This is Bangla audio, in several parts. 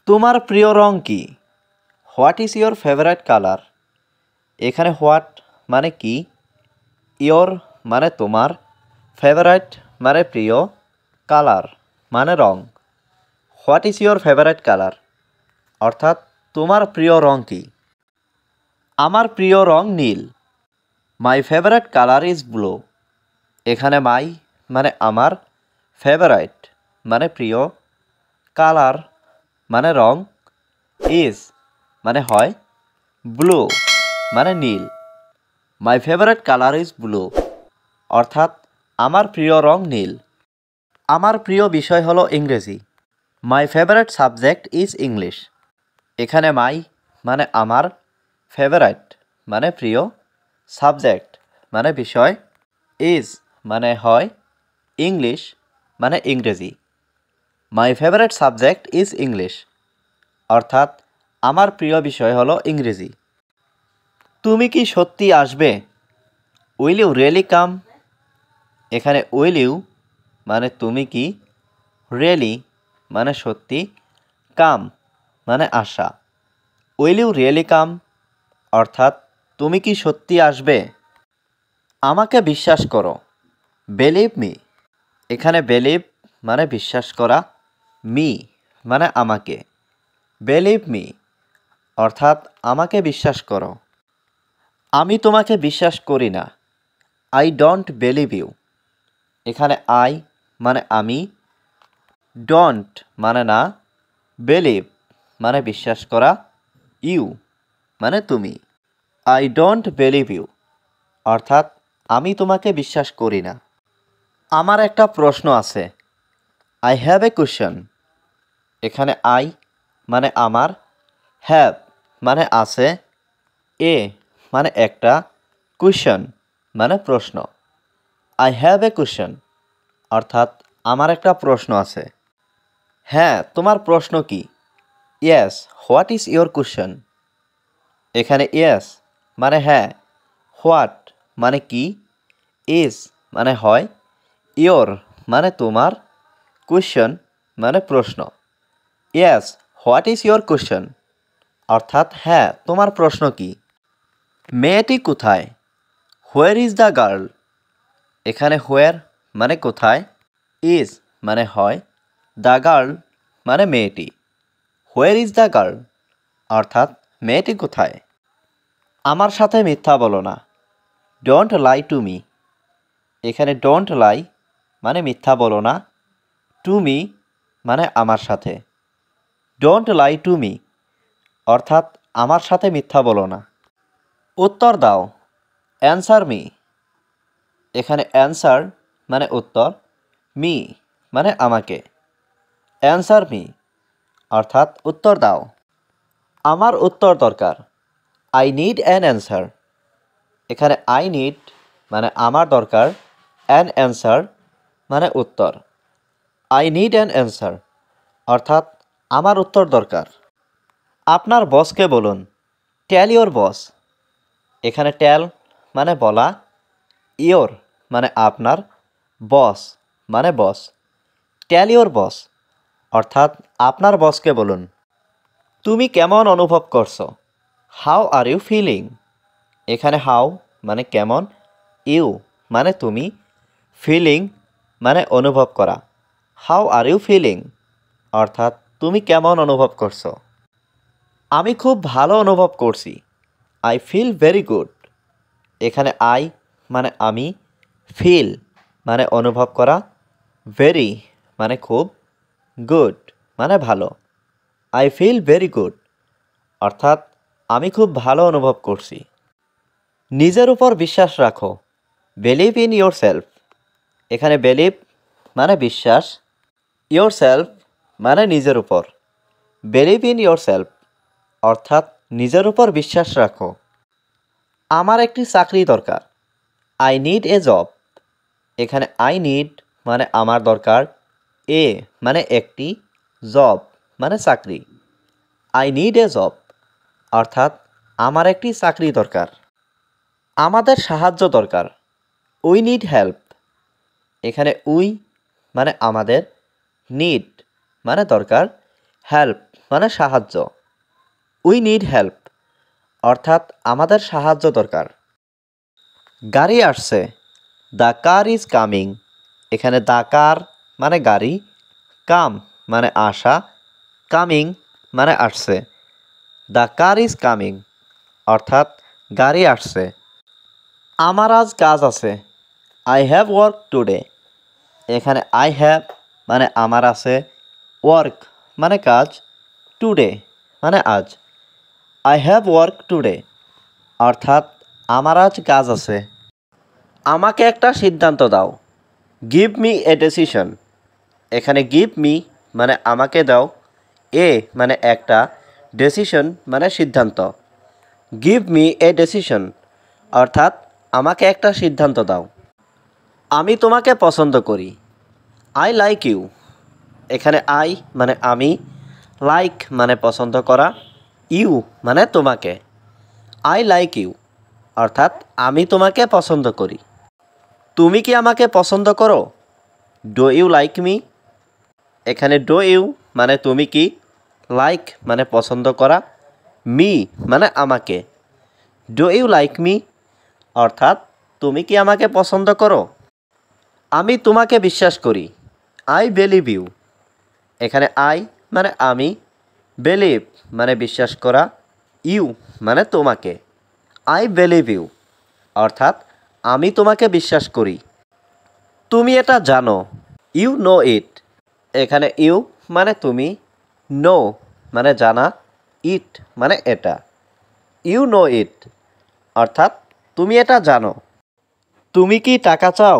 তোমার প্রিয় রং কি? What is your favourite colour? এখানে হোয়াট মানে কি, ইয়োর মানে তোমার, ফেভারিট মানে প্রিয়, কালার মানে রং। What is your favourite colour অর্থাৎ তোমার প্রিয় রং কি? আমার প্রিয় রং নীল। My favourite colour is blue. এখানে মাই মানে আমার, ফেভারাইট মানে প্রিয়, কালার মানে রং, ইজ মানে হয়, ব্লু মানে নীল। My favourite colour is blue অর্থাৎ আমার প্রিয় রং নীল। আমার প্রিয় বিষয় হলো ইংরেজি। My favourite subject is English. এখানে মাই মানে আমার, ফেভারাইট মানে প্রিয়, সাবজেক্ট মানে বিষয়, ইজ মানে হয়, ইংলিশ মানে ইংরেজি। My favourite subject is English অর্থাৎ আমার প্রিয় বিষয় হলো ইংরেজি। তুমি কি সত্যি আসবে? উইল ইউ রিয়েলি কাম? এখানে উইল ইউ মানে তুমি কি, রিয়েলি মানে সত্যি, কাম মানে আসা। উইল ইউ রিয়েলি কাম অর্থাৎ তুমি কি সত্যি আসবে? আমাকে বিশ্বাস করো। Believe me. এখানে বিলিভ মানে বিশ্বাস করা, মি মানে আমাকে। বিলিভ মি অর্থাৎ আমাকে বিশ্বাস করো। আমি তোমাকে বিশ্বাস করি না। I don't believe you. এখানে আই মানে আমি, ডোন্ট মানে না, বিলিভ মানে বিশ্বাস করা, ইউ মানে তুমি। আই ডোন্ট বিলিভ ইউ অর্থাৎ আমি তোমাকে বিশ্বাস করি না। আমার একটা প্রশ্ন আছে। I have a question. এখানে আই মানে আমার, হ্যাভ মানে আছে, এ মানে একটা, কোয়েশ্চন মানে প্রশ্ন। আই হ্যাভ এ কোয়েশ্চন অর্থাৎ আমার একটা প্রশ্ন আছে। হ্যাঁ, তোমার প্রশ্ন কি? Yes, what is your question? এখানে ইয়েস মানে হ্যাঁ, হোয়াট মানে কি, ইজ মানে হয়, ইয়োর মানে তোমার, কোয়েশ্চন মানে প্রশ্ন। Yes, what is your question অর্থাৎ হ্যাঁ, তোমার প্রশ্ন কি? মেয়েটি কোথায়? Where is the girl? এখানে হোয়ার মানে কোথায়, ইজ মানে হয়, দ্য গার্ল মানে মেয়েটি। হোয়ার ইজ দ্য গার্ল অর্থাৎ মেয়েটি কোথায়? আমার সাথে মিথ্যা বলো না। Don't lie to me. এখানে ডোন্ট লাই মানে মিথ্যা বলো না, টু মি মানে আমার সাথে। ডোন্ট লাই টু মি অর্থাৎ আমার সাথে মিথ্যা বলো না। উত্তর দাও। Answer me. এখানে অ্যান্সার মানে উত্তর, মি মানে আমাকে। অ্যান্সার মি অর্থাৎ উত্তর দাও। আমার উত্তর দরকার। I need an answer. এখানে আই নিড মানে আমার দরকার, অ্যান অ্যান্সার মানে উত্তর। আই নিড অ্যান অ্যান্সার অর্থাৎ আমার উত্তর দরকার। আপনার বসকে বলুন। Tell your boss. এখানে টেল মানে বলা, ইয়োর মানে আপনার, বস মানে বস। টেল ইয়োর বস অর্থাৎ আপনার বসকে বলুন। তুমি কেমন অনুভব করছো? How are you feeling? এখানে হাউ মানে কেমন, ইউ মানে তুমি, ফিলিং মানে অনুভব করা। হাউ আর ইউ ফিলিং অর্থাৎ তুমি কেমন অনুভব করছো? আমি খুব ভালো অনুভব করছি। I feel very good. এখানে আই মানে আমি, ফিল মানে অনুভব করা, ভেরি মানে খুব, গুড মানে ভালো। আই ফিল ভেরি গুড অর্থাৎ আমি খুব ভালো অনুভব করছি। নিজের উপর বিশ্বাস রাখো। Believe in your self. এখানে বিলিভ মানে বিশ্বাস, ইয়োর সেলফ মানে নিজের উপর। বিলিভ ইন ইয়োর সেলফ অর্থাৎ নিজের উপর বিশ্বাস রাখো। আমার একটি চাকরি দরকার। I need a job. এখানে আই নিড মানে আমার দরকার, এ মানে একটি, জব মানে চাকরি। আই নিড এ জব অর্থাৎ আমার একটি চাকরি দরকার। আমাদের সাহায্য দরকার। We need help. এখানে উই মানে আমাদের, নিড মানে দরকার, হেল্প মানে সাহায্য। উই নিড হেল্প অর্থাৎ আমাদের সাহায্য দরকার। গাড়ি আসছে, দ্য কার ইজ কামিং। এখানে দ্য কার মানে গাড়ি, কাম মানে আসা, কামিং মানে আসছে। দ্য কার ইজ কামিং অর্থাৎ গাড়ি আসছে। আমার আজ কাজ আছে, আই হ্যাভ ওয়ার্ক টুডে। এখানে আই হ্যাভ মানে আমার আছে, ওয়ার্ক মানে কাজ, টুডে মানে আজ। আই হ্যাভ ওয়ার্ক টুডে অর্থাৎ আমার আজ কাজ আছে। আমাকে একটা সিদ্ধান্ত দাও, গিভ মি এ ডিসিশন। এখানে গিভ মি মানে আমাকে দাও, এ মানে একটা, ডিসিশন মানে সিদ্ধান্ত। গিভ মি এ ডিসিশন অর্থাৎ আমাকে একটা সিদ্ধান্ত দাও। আমি তোমাকে পছন্দ করি, আই লাইক ইউ। এখানে আই মানে আমি, লাইক মানে পছন্দ করা, ইউ মানে তোমাকে। আই লাইক ইউ অর্থাৎ আমি তোমাকে পছন্দ করি। তুমি কি আমাকে পছন্দ করো, ডু ইউ লাইক মি। এখানে ডু ইউ মানে তুমি কি, লাইক মানে পছন্দ করা, মি মানে আমাকে। ডু ইউ লাইক মি অর্থাৎ তুমি কি আমাকে পছন্দ করো। আমি তোমাকে বিশ্বাস করি, আই বিলিভ ইউ। এখানে আই মানে আমি, বিলিভ মানে বিশ্বাস করা, ইউ মানে তোমাকে। আই বিলিভ ইউ অর্থাৎ আমি তোমাকে বিশ্বাস করি। তুমি এটা জানো, ইউ নো ইট। এখানে ইউ মানে তুমি, নো মানে জানা, ইট মানে এটা। ইউ নো ইট অর্থাৎ তুমি এটা জানো। তুমি কি টাকা চাও,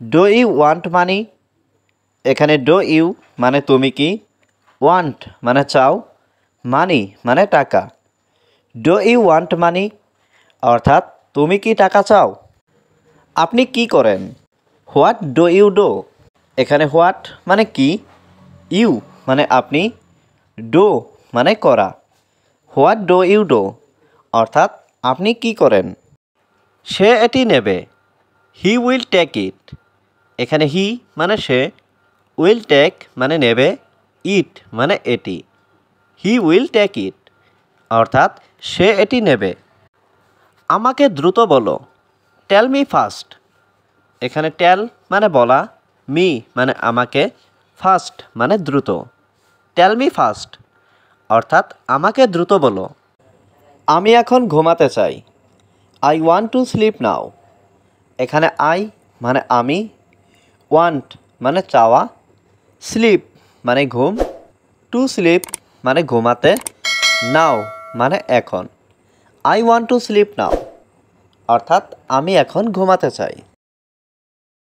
ডু ইউ ওয়ান্ট মানি। এখানে ডু ইউ মানে তুমি কি, ওয়ান্ট মানে চাও, মানি মানে টাকা। ডু ইউ ওয়ান্ট মানি অর্থাৎ তুমি কি টাকা চাও। আপনি কি করেন, হোয়াট ডু ইউ ডু। এখানে হোয়াট মানে কি, ইউ মানে আপনি, ডু মানে করা। হোয়াট ডু ইউ ডু অর্থাৎ আপনি কি করেন। সে এটি নেবে, হি উইল টেক ইট। এখানে হি মানে সে, উইল টেক মানে নেবে, ইট মানে এটি। হি উইল টেক ইট অর্থাৎ সে এটি নেবে। আমাকে দ্রুত বলো, টেল মি ফাস্ট। এখানে টেল মানে বলা, মি মানে আমাকে, ফাস্ট মানে দ্রুত। টেল মি ফাস্ট অর্থাৎ আমাকে দ্রুত বলো। আমি এখন ঘুমাতে চাই, I want to sleep now. এখানে আই মানে আমি, ওয়ান্ট মানে চাওয়া, স্লিপ মানে ঘুম, টু স্লিপ মানে ঘুমাতে, নাও মানে এখন। I want to sleep now অর্থাৎ আমি এখন ঘুমাতে চাই।